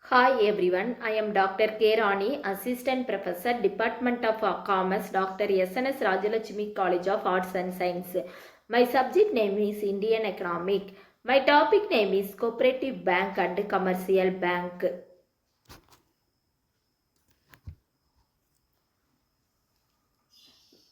Hi everyone, I am Dr. K. Rani, Assistant Professor, Department of Commerce, Dr. S.N.S. Rajalakshmi College of Arts and Science. My subject name is Indian Economic. My topic name is Cooperative Bank and Commercial Bank.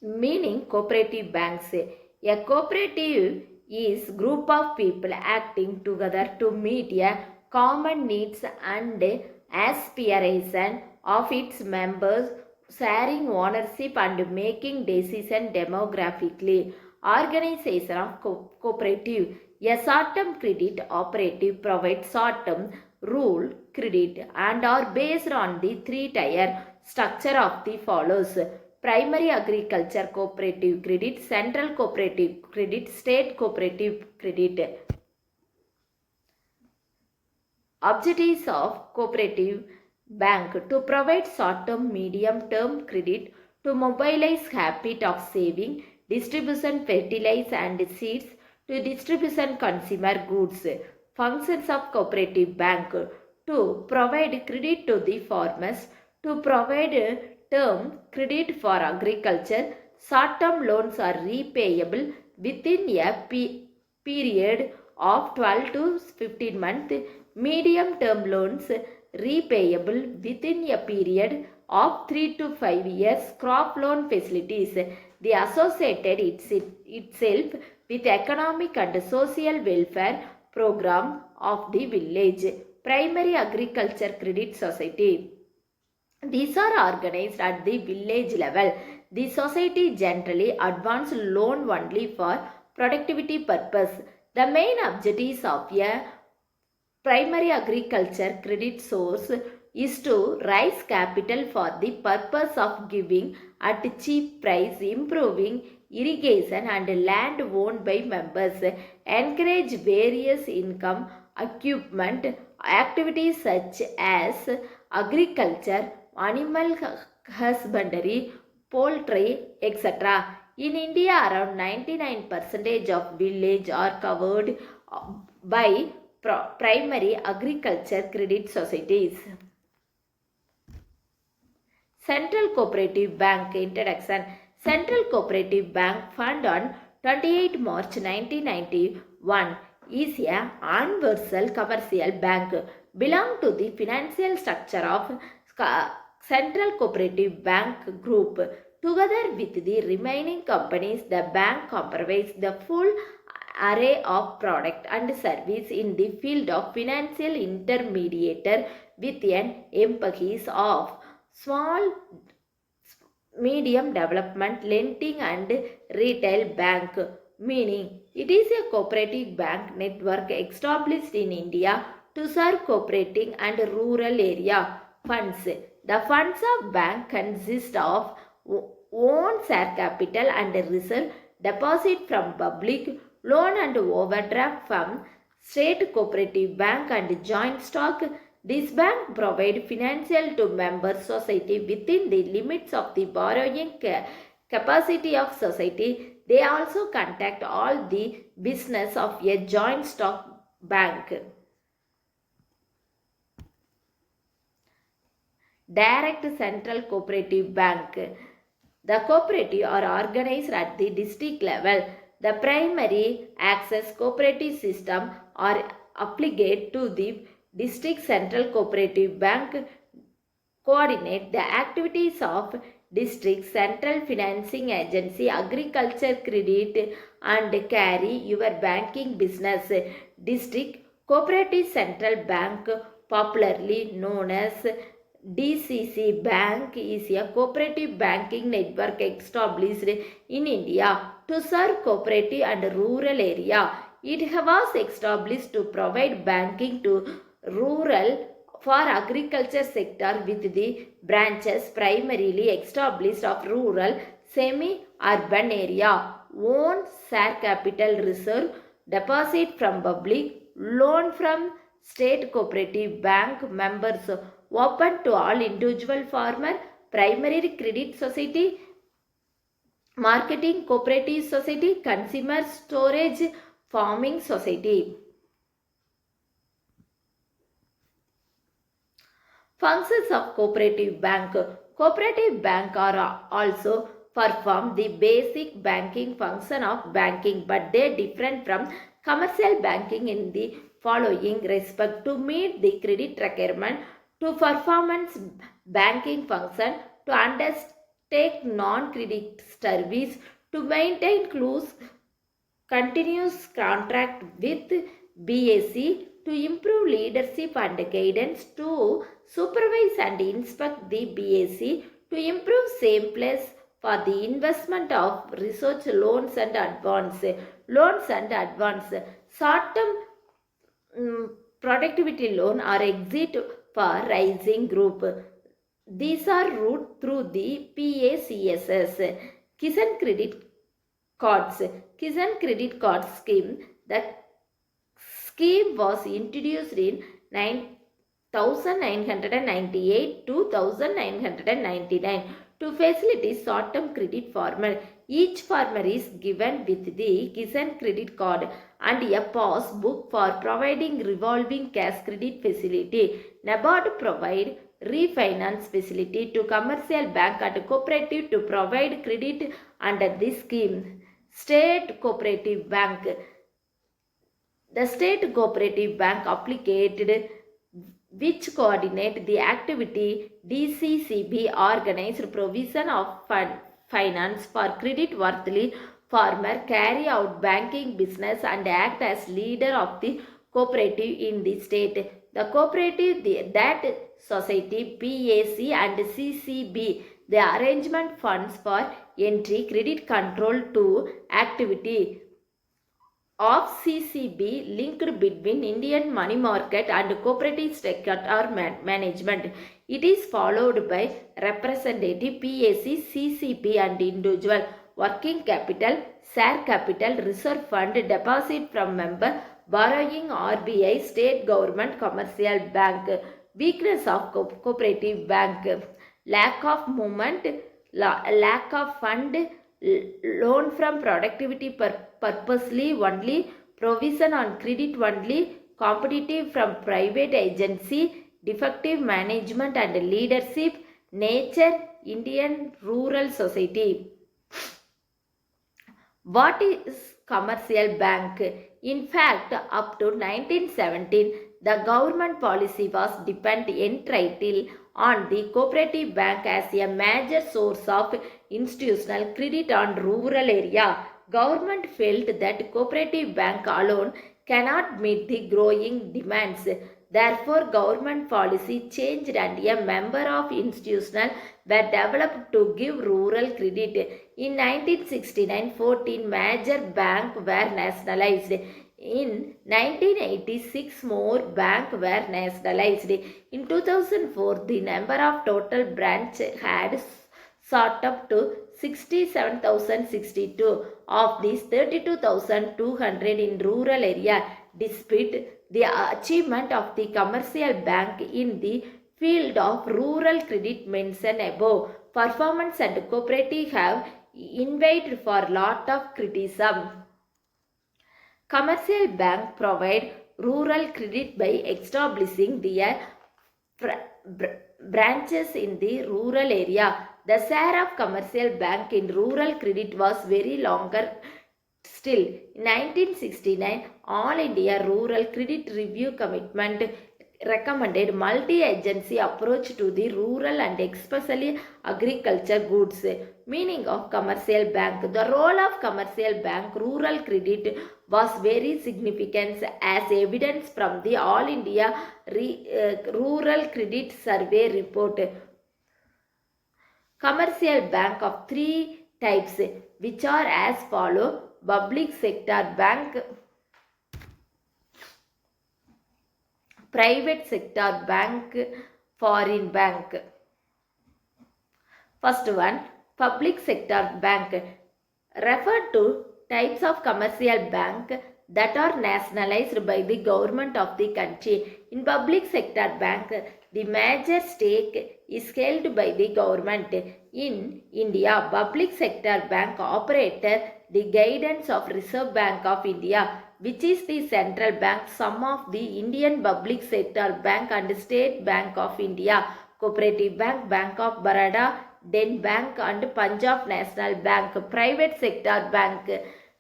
Meaning cooperative banks. A cooperative is group of people acting together to meet a common needs and aspiration of its members, sharing ownership and making decisions demographically. Organization of cooperative. A short-term credit operative provides short-term rule credit and are based on the three-tier structure of the follows: primary agriculture cooperative credit, central cooperative credit, state cooperative credit. Objectives of cooperative bank: to provide short-term, medium-term credit, to mobilize habit of saving, distribution fertilizer and seeds, to distribution consumer goods. Functions of cooperative bank: to provide credit to the farmers, to provide term credit for agriculture. Short-term loans are repayable within a period of 12 to 15 months. Medium term loans repayable within a period of 3 to 5 years. Crop loan facilities. They associated itself with economic and social welfare program of the village. Primary agriculture credit society. These are organized at the village level. The society generally advance loan only for productivity purpose. The main objectives of a primary agriculture credit source is to raise capital for the purpose of giving at cheap price, improving irrigation and land owned by members, encourage various income equipment activities such as agriculture, animal husbandry, poultry, etc. In India, around 99% of villages are covered by primary agriculture credit societies. Central Cooperative Bank introduction. Central Cooperative Bank founded on 28 March 1991 is a universal commercial bank belong to the financial structure of Central Cooperative Bank Group. Together with the remaining companies, the bank comprises the full array of product and service in the field of financial intermediator with an emphasis of small medium development lending and retail bank, meaning it is a cooperative bank network established in India to serve cooperating and rural area. Funds. The funds of bank consist of own share capital and reserve deposit from public, loan and overdraft from state cooperative bank and joint stock. This bank provides financial to member society within the limits of the borrowing capacity of society. They also conduct all the business of a joint stock bank. Direct Central Cooperative Bank. The cooperative are organized at the district level. The primary access cooperative system are obligate to the district central cooperative bank, coordinate the activities of district central financing agency, agriculture credit and carry your banking business. District Cooperative Central Bank, popularly known as DCC Bank, is a cooperative banking network established in India to serve cooperative and rural area. It was established to provide banking to rural for agriculture sector with the branches primarily established of rural semi-urban area. Own share capital reserve, deposit from public, loan from state cooperative bank members, open to all individual farmer, primary credit society, marketing cooperative society, consumer storage farming society. Functions of cooperative bank. Cooperative bank are also perform the basic banking function of banking, but they different from commercial banking in the following respect: to meet the credit requirement, to performance banking function, to undertake non-credit service, to maintain close continuous contract with BAC, to improve leadership and guidance, to supervise and inspect the BAC, to improve same place for the investment of research loans and advance. Loans and advance. Short-term productivity loan or exit for rising group. These are route through the PACSS. Kisan Credit Cards. Kisan Credit Card Scheme. The scheme was introduced in 1998 to 1999 to facilitate short-term credit farmer. Each farmer is given with the Kisan Credit Card and a passbook for providing revolving cash credit facility. NABARD provide refinance facility to commercial bank and cooperative to provide credit under this scheme. State Cooperative Bank. The State Cooperative Bank applicated which coordinate the activity DCCB organized provision of finance for credit worthy farmer, carry out banking business and act as leader of the cooperative in the state. The cooperative that society PAC and CCB, the arrangement funds for entry credit control to activity of CCB linked between Indian money market and cooperative sector management. It is followed by representative PAC, CCB and individual working capital, share capital, reserve fund, deposit from member, borrowing RBI, state government, commercial bank. Weakness of cooperative bank: lack of movement, lack of fund, loan from productivity purposely only, provision on credit only, competitive from private agency, defective management and leadership, nature, Indian rural society. What is commercial bank? In fact, up to 1917, the government policy was dependent entirely on the cooperative bank as a major source of institutional credit on rural area. Government felt that cooperative bank alone cannot meet the growing demands. Therefore, government policy changed and a member of institutional were developed to give rural credit. In 1969, 14 major banks were nationalized. In 1986, more banks were nationalized. In 2004, the number of total branches had shot up to 67,062. Of these, 32,200 in rural area. Despite the achievement of the commercial bank in the field of rural credit mentioned above, performance and cooperative have invited for lot of criticism. Commercial bank provide rural credit by establishing their branches in the rural area. The share of commercial bank in rural credit was very longer still. In 1969, All India Rural Credit Review Commitment recommended multi-agency approach to the rural and especially agriculture goods. Meaning of commercial bank: the role of commercial bank rural credit was very significant as evidence from the All India Rural Credit Survey report. Commercial bank of three types, which are as follow: public sector bank, private sector bank, foreign bank. First one, public sector bank. Refer to types of commercial bank. that are nationalized by the government of the country. In public sector bank, the major stake is held by the government. In India, public sector bank operate the guidance of Reserve Bank of India, which is the central bank. Some of the Indian public sector bank and State Bank of India, Cooperative Bank, Bank of Baroda, Den Bank and Punjab National Bank. Private sector bank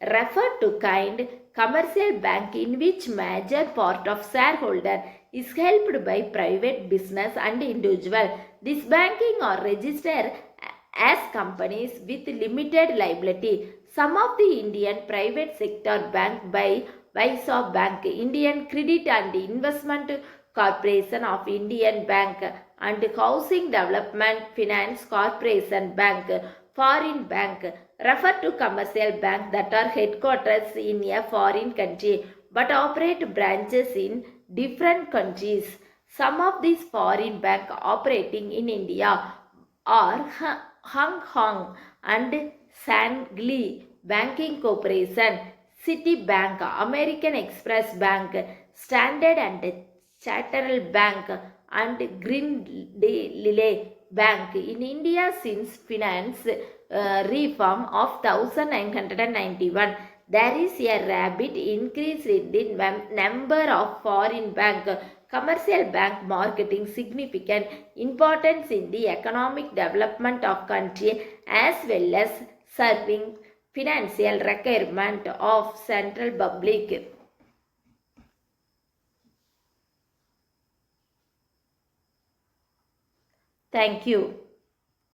refer to kind commercial bank in which major part of shareholder is helped by private business and individual. This banking are registered as companies with limited liability. Some of the Indian private sector bank by Vysop Bank, Indian Credit and Investment Corporation of Indian Bank and Housing Development Finance Corporation Bank. Foreign bank refer to commercial bank that are headquarters in a foreign country but operate branches in different countries. Some of these foreign bank operating in India are Hong Kong and Sangli Banking Corporation, Citibank, American Express Bank, Standard and Chartered Bank and Grindley Bank. In India, since finance reform of 1991, there is a rapid increase in the number of foreign bank. Commercial bank marketing significant importance in the economic development of country as well as serving financial requirement of central public. Thank you.